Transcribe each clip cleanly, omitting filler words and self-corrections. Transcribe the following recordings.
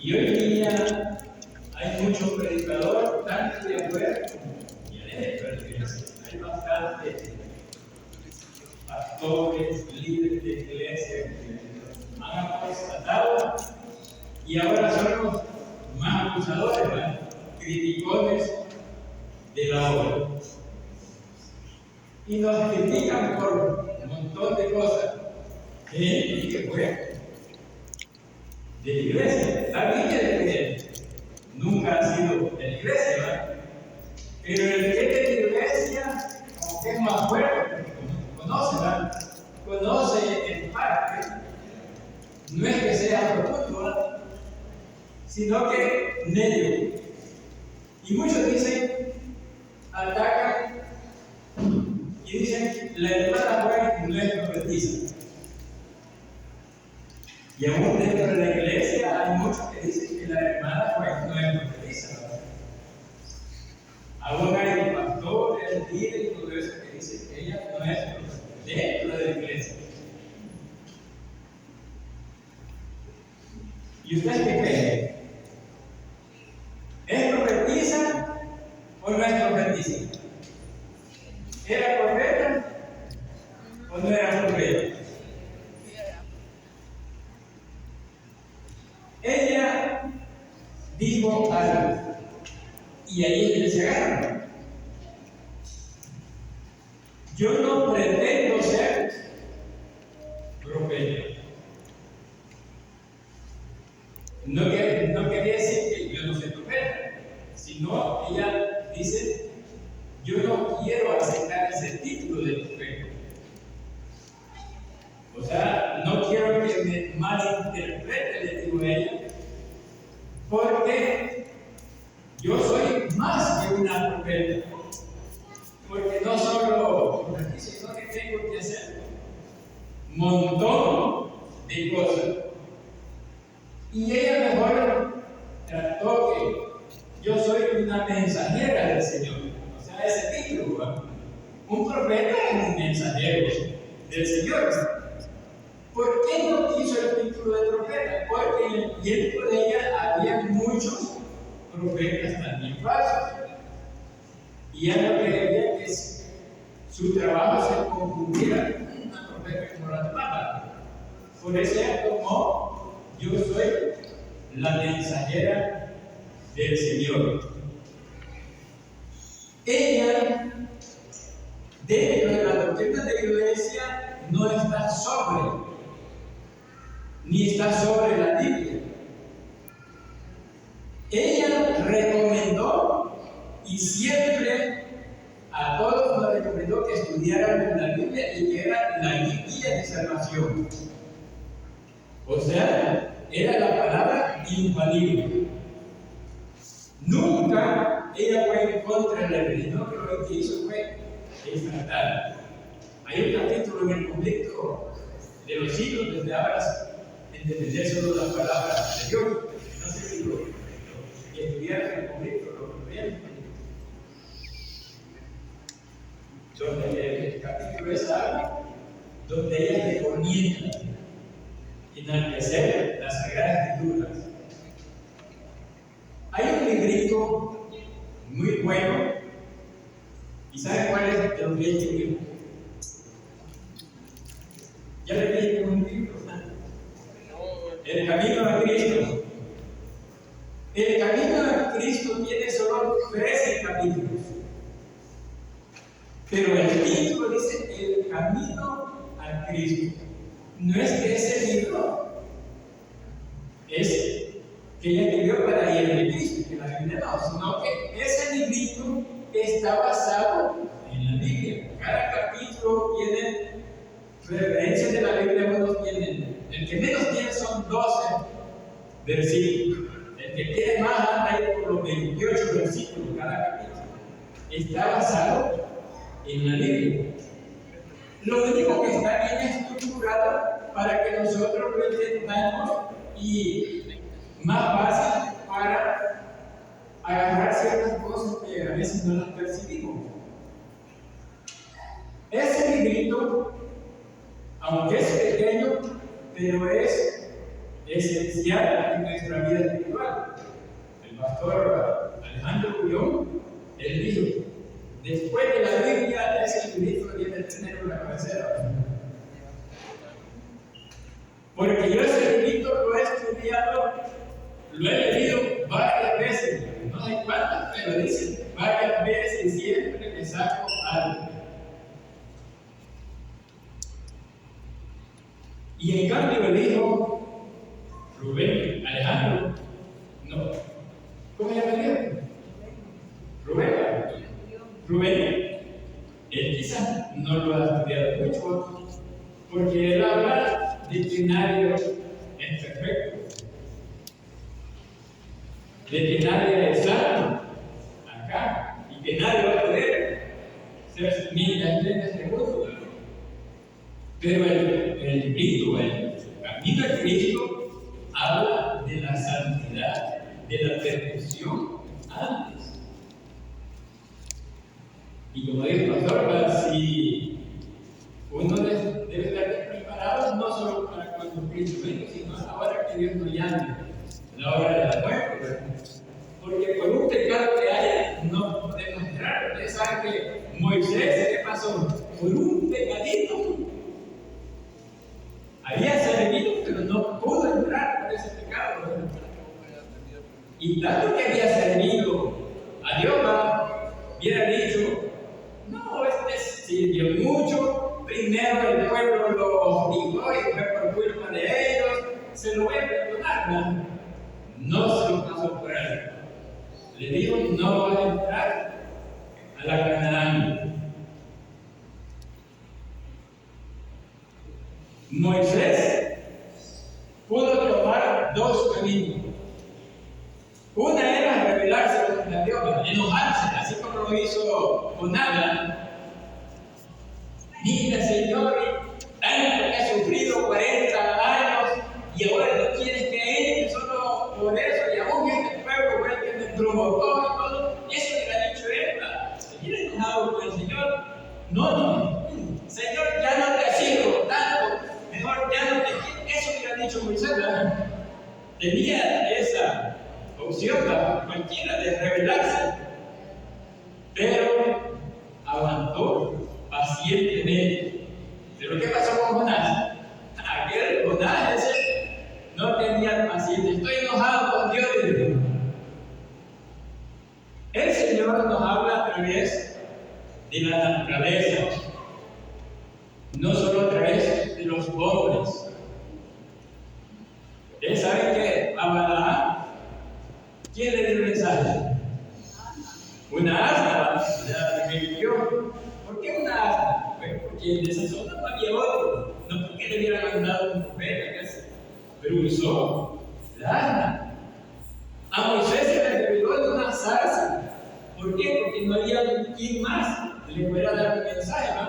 Y hoy en día hay muchos predicadores, tanto de afuera y adentro de la iglesia. Hay bastantes pastores, líderes de iglesia que han apostatado y ahora son los más acusadores, ¿verdad? Criticones de la obra. Y nos critican por un montón de cosas. Y que fue de la iglesia. La Biblia que nunca ha sido de la iglesia, ¿verdad? Pero el que es de la iglesia, como que es más fuerte, conoce, ¿verdad? Conoce en parte. No es que sea profundo, ¿verdad? Sino que medio. Y muchos dicen, atacan y dicen, la hermana Juan no es profetisa. Y aún dentro de la iglesia hay muchos que dicen que la hermana Juan no es profetisa. Aún hay pastores, líderes y todo eso que dicen que ella no es profetisa dentro de la iglesia. ¿Y ustedes qué creen? ¿Es profetisa o no es profetisa? ¿Era profeta o no era profeta? Ella dijo algo y ahí es donde se agarra. Yo no pretendo ser profeta. No quería decir que yo no soy profeta, sino ella dice, yo no quiero aceptar ese título de profeta. O sea, no quiero que me malinterprete, le digo a ella, porque yo soy más que una profeta. Porque no solo profetizo, sino que tengo que hacer un montón de cosas. Y ella mejor trató que yo soy una mensajera del Señor. O sea, ese título, ¿verdad? Un profeta es un mensajero del Señor. ¿Por qué no quiso el título de profeta? Porque en el tiempo de ella había muchos profetas también falsos. Y ella no quería que su trabajo se confundiera con una profeta como la demás. Por eso ella tomó, yo soy la mensajera del Señor. Ella, dentro de la doctrina de la iglesia, no está sobre, ni está sobre la Biblia. Ella recomendó y siempre a todos nos recomendó que estudiaran la Biblia y que era la guía de salvación. O sea, era la palabra infalible. Nunca ella fue en contra de la Biblia, no, pero lo que hizo fue exaltar. Hay un capítulo en el conflicto de los siglos desde ahora, entender solo las palabras de Dios. No sé si lo estudiaron en el conflicto, lo vieron. Donde el capítulo es algo donde ella le comienza a enaltecer las Sagradas Escrituras. Hay un librito muy bueno, ¿y saben cuál es el que este libro? Ya le dije un libro, El Camino a Cristo. El Camino a Cristo tiene solo 13 capítulos. Pero el título dice El Camino a Cristo. No es que ese libro es que ella escribió para ir a Cristo, que la Biblia no, sino que ese librito está basado en la Biblia. Cada capítulo tiene referencias de la Biblia, algunos tienen, el que menos tiene son 12 versículos. El que tiene más anda ahí por los 28 versículos cada capítulo. Está basado en la Biblia. Lo único que está bien estructurado para que nosotros lo entendamos y más fácil para agarrar ciertas cosas que a veces no las percibimos. Ese librito, aunque es pequeño, pero es esencial en nuestra vida espiritual. El pastor Alejandro Cuyón, él dijo, después de la Biblia, ese libro debe tener una cabecera. Porque yo ese libro lo he estudiado, lo he leído varias veces, no sé cuántas, pero dice varias veces y siempre me saco algo. Y en cambio el hijo Rubén, Alejandro, no, ¿cómo se llama el hijo? Rubén, él quizás no lo ha estudiado mucho, porque él habla de que nadie es perfecto, de que nadie es santo acá, y que nadie va a poder ser ni las leyes de mundo. Pero el Cristo, el camino de Cristo, habla de la santidad, de la perfección antes. Y como dice el pastor, si uno debe estar preparado no solo para cuando Cristo venga, sino ahora que Dios nos llame, la hora de la muerte, ¿verdad? Porque por un pecado que haya, no podemos entrar. Ustedes saben que Moisés, ¿qué pasó? Por un pecadito. Había servido, pero no pudo entrar por ese pecado, ¿verdad? Y tanto que había servido a Dios, hubiera dicho, no, este sirvió mucho, primero el pueblo lo hostigó y fue por culpa de ellos, se lo voy a perdonar, ¿no? No se lo pasó por él. Le dijo, no vas a entrar a la Canaán. Moisés pudo tomar dos caminos. Una era rebelarse contra Dios, enojarse, así como lo hizo Jonás. Mira, Señor, tanto que he sufrido 40 años y ahora no quieres que entre solo por eso, y aún este pueblo fue el que me provocó y todo. Eso le ha dicho él, se viene enojado con el Señor. No, Señor, ya no te sirvo tanto, mejor ya no te quiero. Eso le ha dicho Moisés, ¿verdad? Tenía esa opción cualquiera de rebelarse, pero aguantó pacientemente. Pero ¿qué pasó con Jonás? Aquel Jonás ese no tenía paciencia. Estoy enojado con Dios. El Señor nos habla a través de la naturaleza, no solo a través de los hombres. Ustedes saben que a Balaam, ¿quién le dio el mensaje? Una asna, la que vivió. ¿Por qué una asna? Pues porque en esa zona no había otro. No porque le hubiera mandado un profeta, pero usó la asna. A Moisés se le reveló en una zarza. ¿Por qué? Porque no había quien más le pudiera dar un mensaje, ¿no?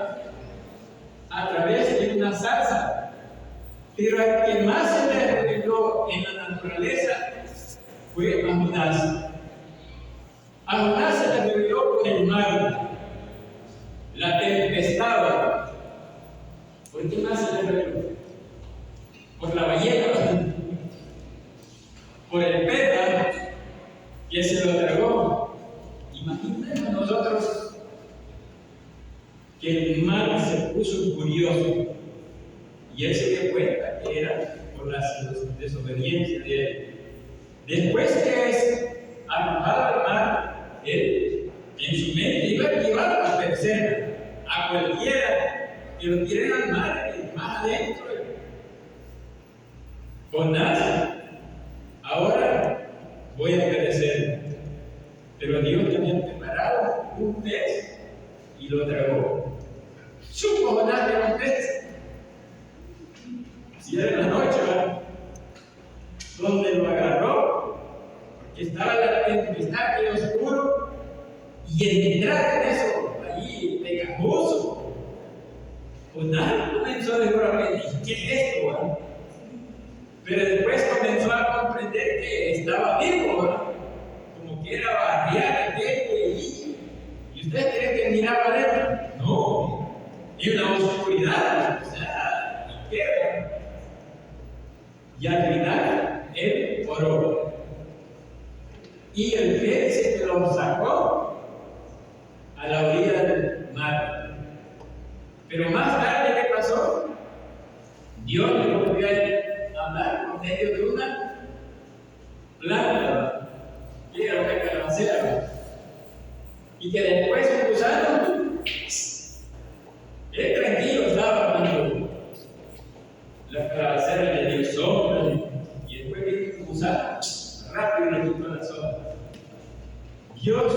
A través de una zarza. Pero al que más se le reveló en la naturaleza fue a Jonás. A Jonás se le reveló por el mar, la tempestad. ¿Por qué más se le reveló? Por la ballena, por el pez que se lo tragó. Imagínense nosotros que el mar se puso furioso y él se dio cuenta que era por la desobediencia de él. Después que es arrojado al mar, él en su mente iba a llevar a la tercera, a cualquiera que lo tiren al mar, más adentro. Jonás, ahora voy a perecer. Pero Dios tenía preparado un pez y lo tragó. Supo Jonás que era un pez. Si era en la noche, ¿verdad? Donde lo agarró, porque estaba la tempestad, que era oscuro, y entrar en eso, allí, pegajoso. Jonás comenzó a decir, ¿qué es esto, verdad? Pero después comenzó a comprender que estaba vivo, ¿verdad? Como que era barrial aquello, y ustedes creen que miraba adentro. No, y una oscuridad, o sea, ¿y qué? Y al final y el pie dice que lo sacó a la orilla del mar. Pero más tarde, ¿qué pasó? Dios le volvió a hablar por medio de una planta, que era una calabacera, y que después un gusano, él tranquilo estaba cuando la calabacera le dio sombra, y después vino un gusano, rápido le quitó la sombra. Dios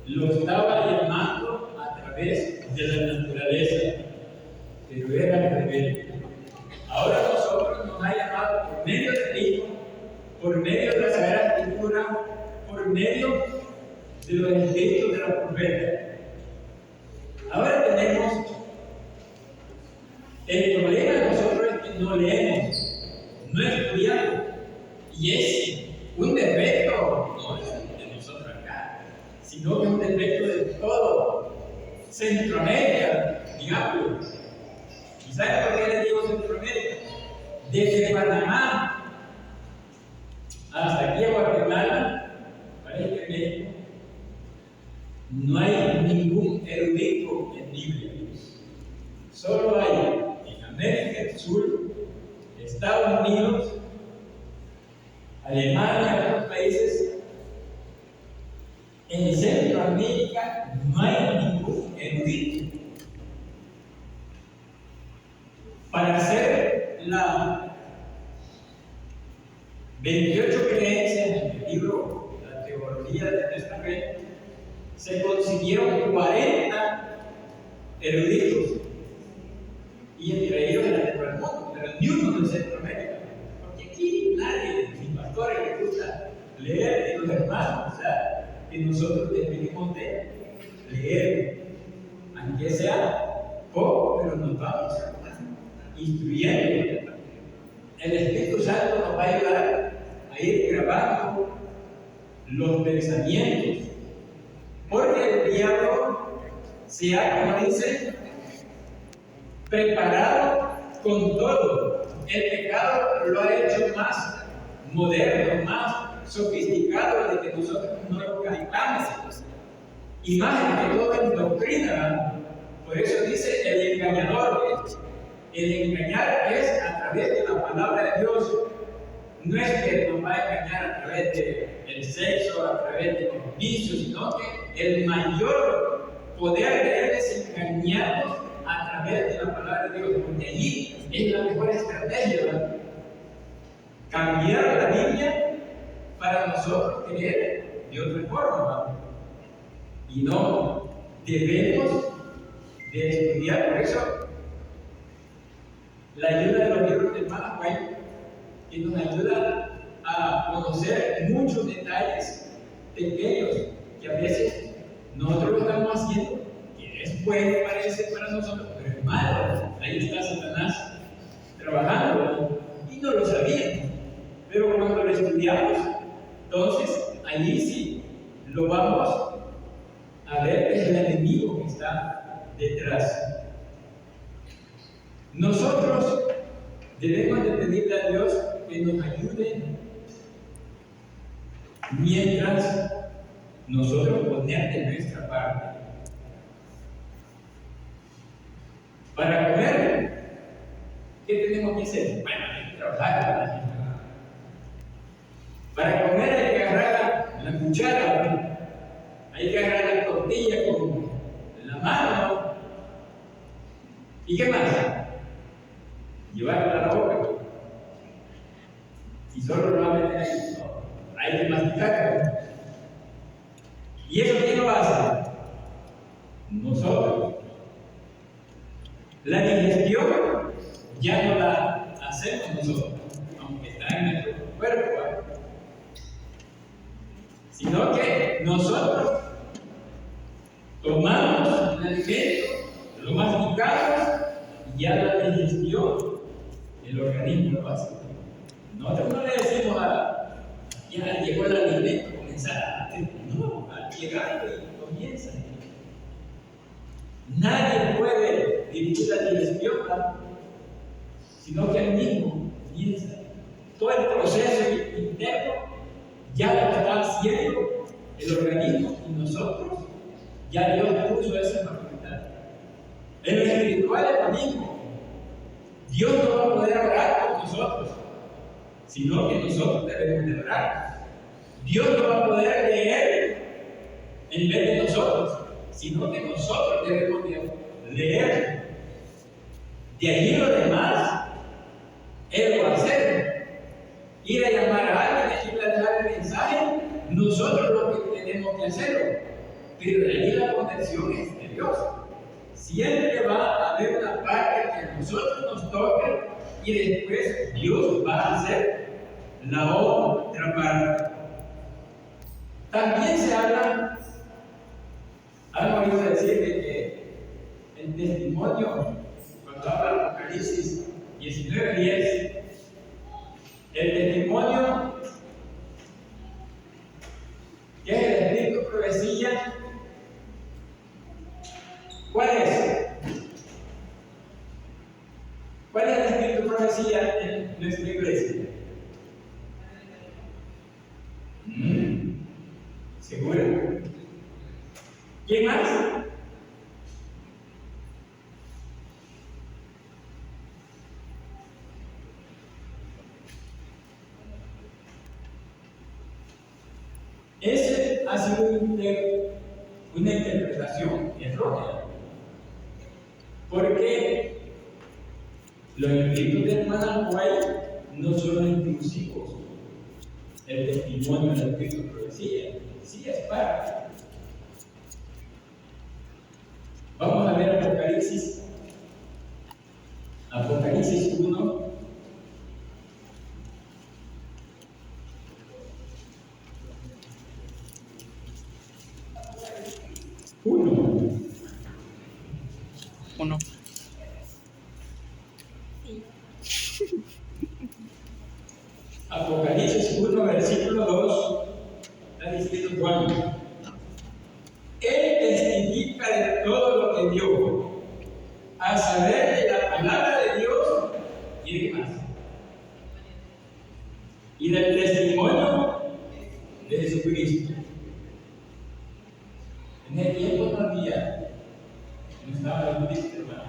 lo estaba llamando a través de la naturaleza, pero era rebelde. Ahora nosotros nos ha llamado por medio del Hijo, por medio de la Sagrada Escritura, por medio de los escritos de los profetas. Ahora tenemos el problema de nosotros es que no leemos, no estudiamos, y es un defecto no de nosotros acá, sino que es un defecto de todo Centroamérica, digamos. ¿Y saben por qué les digo Centroamérica? Desde Panamá hasta aquí a Guatemala, parece que en México, no hay ningún erudito en Biblia. Solo hay en América del Sur, Estados Unidos, Alemania, otros países. En Centroamérica no hay ningún erudito. Para hacer la 28 creencias en el libro La Teología de nuestra fe, se consiguieron 40 eruditos, y entre ellos era de todo el mundo, pero ni uno de Centroamérica, porque aquí nadie, ni pastores les gusta leer, ni los hermanos, o sea, que nosotros debemos de leer, aunque sea poco, pero nos vamos instruyendo. El Espíritu Santo nos va a ayudar a ir grabando los pensamientos, porque el diablo se ha, como dice, preparado con todo. El pecado lo ha hecho más moderno, más sofisticado, de que nosotros no lo captamos, y más que todo en doctrina. Por eso dice el engañador. El engañar es a través de la palabra de Dios. No es que nos va a engañar a través del sexo, a través de los vicios, sino que el mayor poder de Él es engañarnos a través de la palabra de Dios, porque allí es la mejor estrategia, ¿verdad? Cambiar la Biblia para nosotros creer de otra forma, ¿verdad? Y no debemos de estudiar. Por eso la ayuda de los libros del Malachi, que nos ayuda a conocer muchos detalles pequeños que a veces nosotros lo estamos haciendo, que es bueno, parece para nosotros, pero es malo. Ahí está Satanás trabajando, y no lo sabíamos. Pero cuando lo estudiamos, entonces allí sí lo vamos a ver que es el enemigo que está detrás. Nosotros debemos de pedirle a Dios que nos ayude mientras nosotros ponemos de nuestra parte. Para comer, ¿qué tenemos que hacer? Bueno, hay que trabajar para la gente. Para comer hay que agarrar la cuchara, hay que agarrar la tortilla con la mano. ¿Y qué más? Llevarla a la boca. Y solo lo va a meter ahí. No, hay que masticar. ¿Y eso quién lo hace? Nosotros. La digestión ya no la hacemos nosotros, aunque está en nuestro cuerpo, sino que nosotros tomamos el alimento, lo masticamos, y ya la digestión, el organismo lo hace. Nosotros no le decimos ya llegó el alimento, comenzar a no, al llegar y comienza. Nadie puede dirigir la digestión, sino que él mismo comienza. Todo el proceso interno ya lo está haciendo el organismo y nosotros, ya Dios puso esa facultad. En lo espiritual es lo mismo. Dios no va a poder orar por nosotros, sino que nosotros debemos de orar. Dios no va a poder leer en vez de nosotros, sino que nosotros debemos de leer. De allí lo demás, Él va a hacer. Ir a llamar a alguien, ir a dejar el mensaje, nosotros lo que tenemos que hacerlo. Pero de allí la conversión es de Dios. Siempre va a haber una parte que a nosotros nos toque y después Dios va a hacer la otra parte. También se habla, han oído decir de que el testimonio, cuando habla de Apocalipsis 19:10, el testimonio que es el espíritu profecía, ¿cuál es? ¿Cuál es el espíritu profecía en nuestra iglesia? ¿Seguro? ¿Quién más? Ese ha sido una interpretación errónea, porque los espíritus de hermana White no son inclusivos. El testimonio del espíritu de profecía sí es parte. Vamos a ver Apocalipsis 1. Apocalipsis 1, versículo 2, está diciendo Juan: Él testifica de todo lo que vio, a saber de la palabra de Dios y de más, y del testimonio de Jesucristo. En el tiempo no había, no estaba el Cristo, hermano.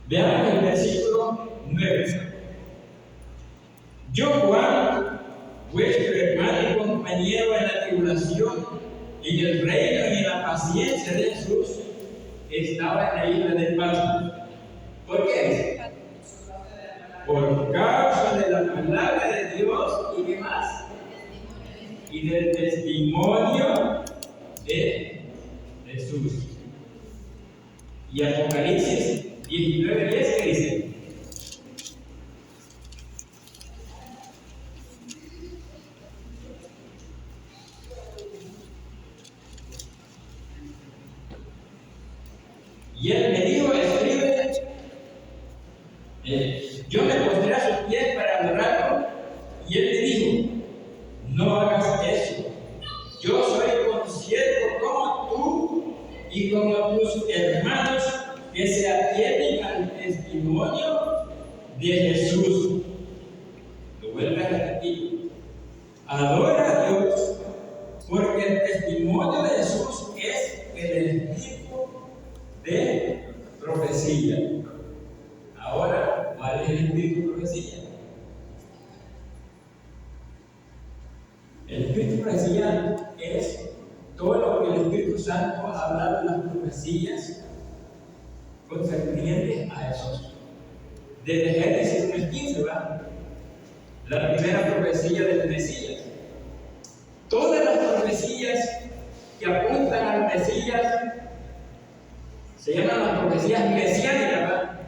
Veamos el versículo 9. Yo, Juan, vuestro hermano y compañero en la tribulación, en el reino y en la paciencia de Jesús, estaba en la isla de Patmos. ¿Por qué? Por causa de la palabra de Dios y qué más, y del testimonio de Jesús. Y Apocalipsis 19:10, ¿qué dice? Y él me dijo: escribe, yo me postré a sus pies para adorarlo. Y él me dijo: no hagas eso. Yo soy consiervo como tú y como tus hermanos que se atienen al testimonio de Jesús. Lo vuelvo a repetir: adora a Dios, porque el testimonio de Jesús es el espíritu de profecía. Ahora, ¿cuál es el espíritu de profecía? El espíritu de profecía es todo lo que el Espíritu Santo ha hablado en las profecías concernientes a Jesús. Desde Génesis 3:15, ¿verdad? La primera profecía del Mesías. Todas las profecías que apuntan al Mesías se llaman las profecías mesiánicas, ¿verdad?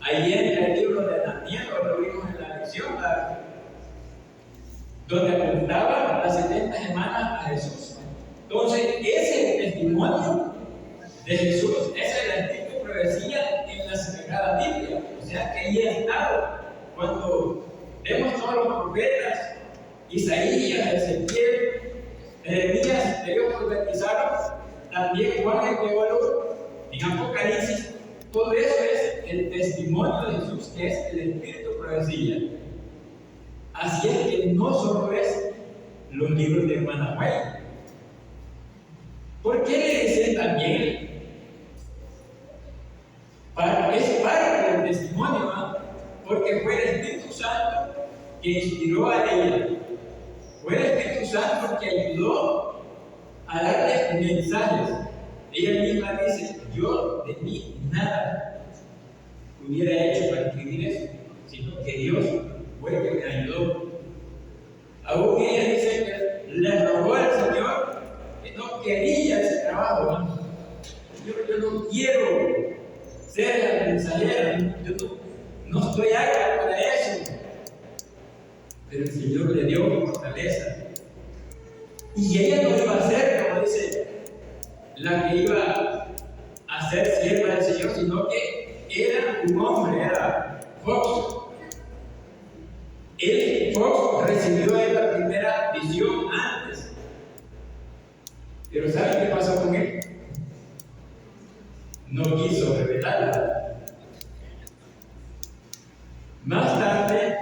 Ahí entra el libro de Daniel, lo vimos en la lección, ¿verdad? Donde apuntaba las 70 semanas a Jesús. Entonces, ese es el testimonio de Jesús, esa es la espíritu de profecía en la Sagrada Biblia. O sea que ahí ha estado. Cuando vemos todos los profetas, Isaías, Ezequiel, Jeremías, ellos profetizaron, también Juan el teólogo, en Apocalipsis, todo eso es el testimonio de Jesús, que es el espíritu de profecía. Así es que no solo es los libros de hermana White. ¿Por qué le dicen también? Es parte del testimonio, ¿no? Porque fue el Espíritu Santo que inspiró a ella. Fue el Espíritu Santo que ayudó a darle mensajes. Ella misma dice: yo de mí nada hubiera hecho para escribir eso, sino que Dios fue el que me ayudó. Aún ella dice que le rogó al Señor que no quería ese trabajo, ¿no? Yo no quiero ser la mensajera, yo no estoy acá para eso. Pero el Señor le dio fortaleza. Y ella no iba a ser, como dice, la que iba a ser sierva del Señor, sino que era un hombre, era Fox. Fox recibió la primera visión antes. Pero ¿saben qué pasó con él? No quiso revelarla. Más tarde,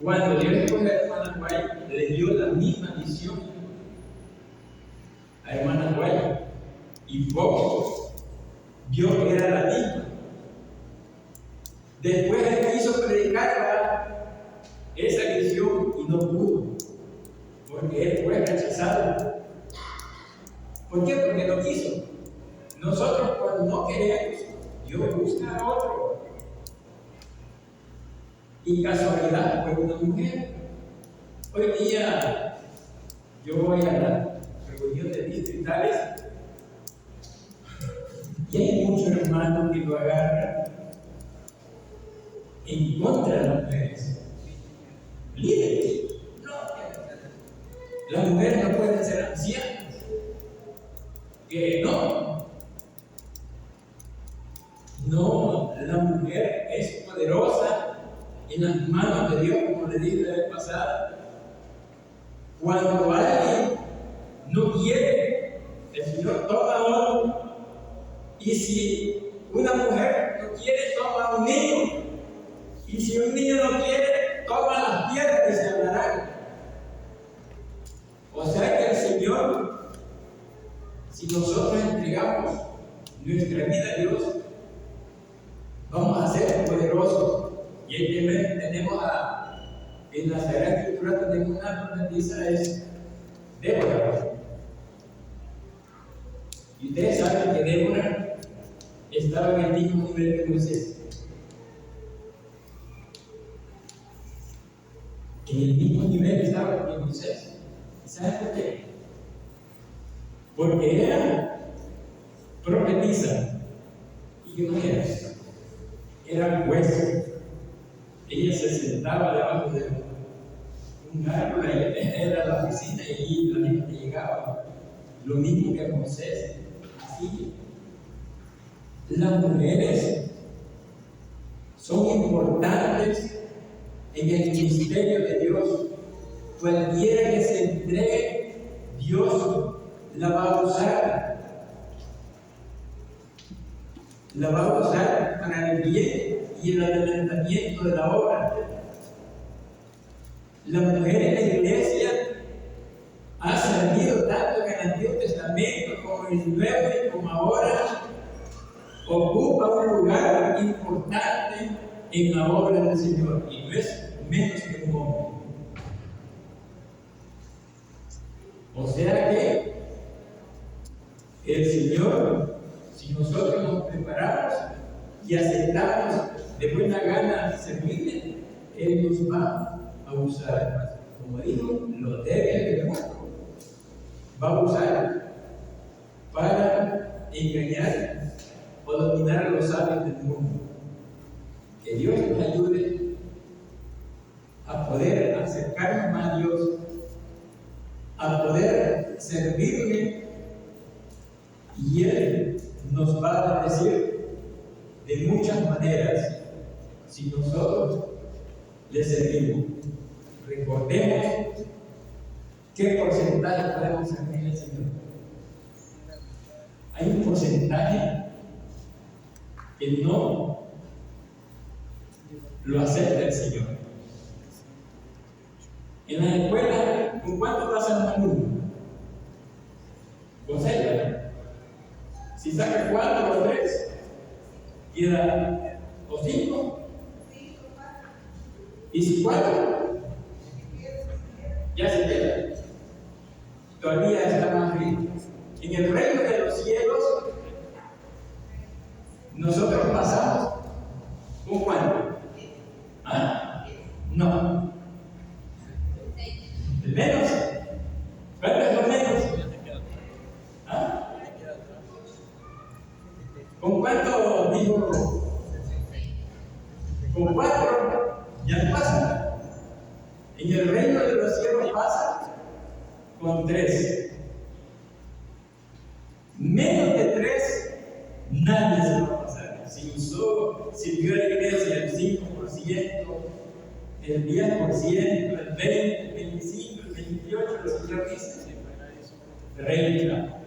cuando Dios escogió a hermana White, le dio la misma visión a hermana White. Y Fox vio que era la misma. Después él quiso predicar esa visión y no pudo, porque él fue rechazado. ¿Por qué? Porque no quiso. Nosotros, cuando no queremos, Dios busca a otro. Y casualidad fue una mujer. Hoy día yo voy a la reunión de distritales y hay muchos hermanos que lo agarran en contra de las mujeres. Líderes. No, las mujeres no pueden ser ancianas. Que no. No, la mujer es poderosa en las manos de Dios, como le dije la vez pasada. Cuando alguien no quiere, el Señor toma a otro. Y si una mujer no quiere, toma a un niño. Y si un niño no quiere, toma las piedras y se hablarán. O sea que el Señor, si nosotros entregamos nuestra vida a Dios, vamos a ser poderosos. Y el que tenemos en la Sagrada Escritura tenemos una profetisa, es Débora. Y ustedes saben que Débora estaba en el mismo nivel que Moisés. En el mismo nivel estaba que Moisés. ¿Y saben por qué? Porque era profetisa. ¿Y qué no era? Era juez. Ella se sentaba debajo de un árbol, era la oficina y allí la gente llegaba. Lo mismo que Moisés. Así, las mujeres son importantes en el ministerio de Dios. Cualquiera que se entregue, Dios la va a usar. La va a usar para el bien y el adelantamiento de la obra. La mujer en la iglesia ha servido tanto en el Antiguo Testamento como en el Nuevo, y como ahora ocupa un lugar importante en la obra del Señor, y no es menos que un hombre. O sea que el Señor, si nosotros nos preparamos y aceptamos de buena gana servirle, Él nos va a usar. Como dijo, lo debe del mundo. Va a usar para engañar o dominar a los sabios del mundo. Que Dios nos ayude a poder acercarnos más a Dios, a poder servirle, y Él nos va a bendecir de muchas maneras si nosotros le servimos. Recordemos qué porcentaje podemos servir al Señor. Hay un porcentaje que no lo acepta el Señor. En la escuela, ¿con cuánto pasan un alumno? Con 6, ¿verdad? Si saca 4 o 3, queda o 5. Y si 4, ya se queda. Todavía está más rico. En el reino de los cielos, nosotros pasamos ¿con cuánto? ¿Ah? No. ¿Menos? ¿Cuánto es lo menos? ¿Ah? ¿Con cuánto digo? Con 4 ya pasa. En el reino de los cielos pasa con 3. Menos de 3, nadie se va a pasar. Si vio la iglesia el 5%, el 10%, el 20%, el 25%, el 28%, el Señor dice 30,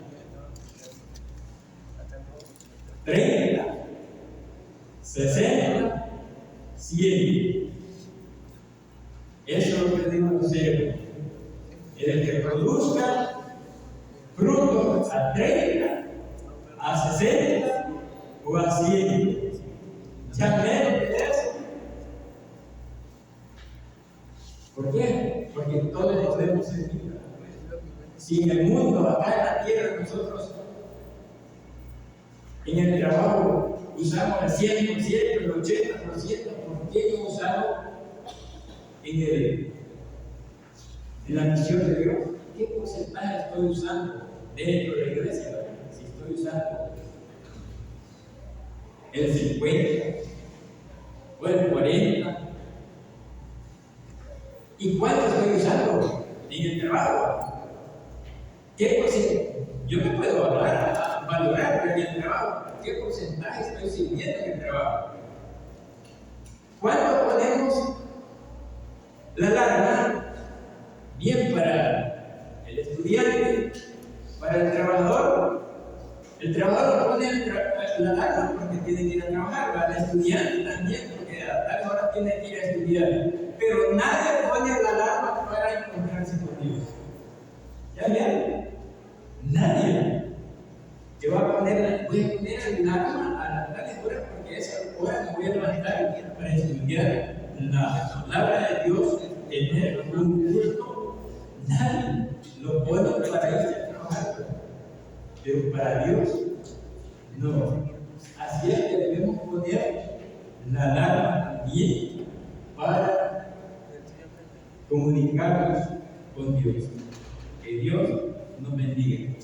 60, 100. Eso es lo que digo los cielos. El que produzca frutos a 30, a 60 o a 100. Ya menos de eso. ¿Por qué? Porque todos podemos servir. Si en el mundo, acá en la tierra, nosotros en el trabajo usamos el 100%, el 80%, ¿por qué no usamos en la misión de Dios? ¿Qué porcentaje estoy usando dentro de la iglesia? Si estoy usando el 50 o el 40, ¿y cuánto estoy usando en el trabajo? ¿Qué porcentaje? Yo me puedo valorar en el trabajo. ¿Qué porcentaje estoy sirviendo en el trabajo? ¿Cuánto ponemos la alarma? Bien para el estudiante, para el trabajador. El trabajador pone la alarma porque tiene que ir a trabajar, para el estudiante también, porque a tal hora tiene que ir a estudiar. Pero nadie pone la alarma para encontrarse con Dios. ¿Ya vieron? Nadie. Yo voy a poner la alarma a las tales horas porque esa hora me voy a levantar para estudiar la palabra de Dios, tener un culto. Nadie lo pone para irse a trabajar. Pero para Dios, no. Así es que debemos poner la alarma también para comunicarnos con Dios. Que Dios nos bendiga.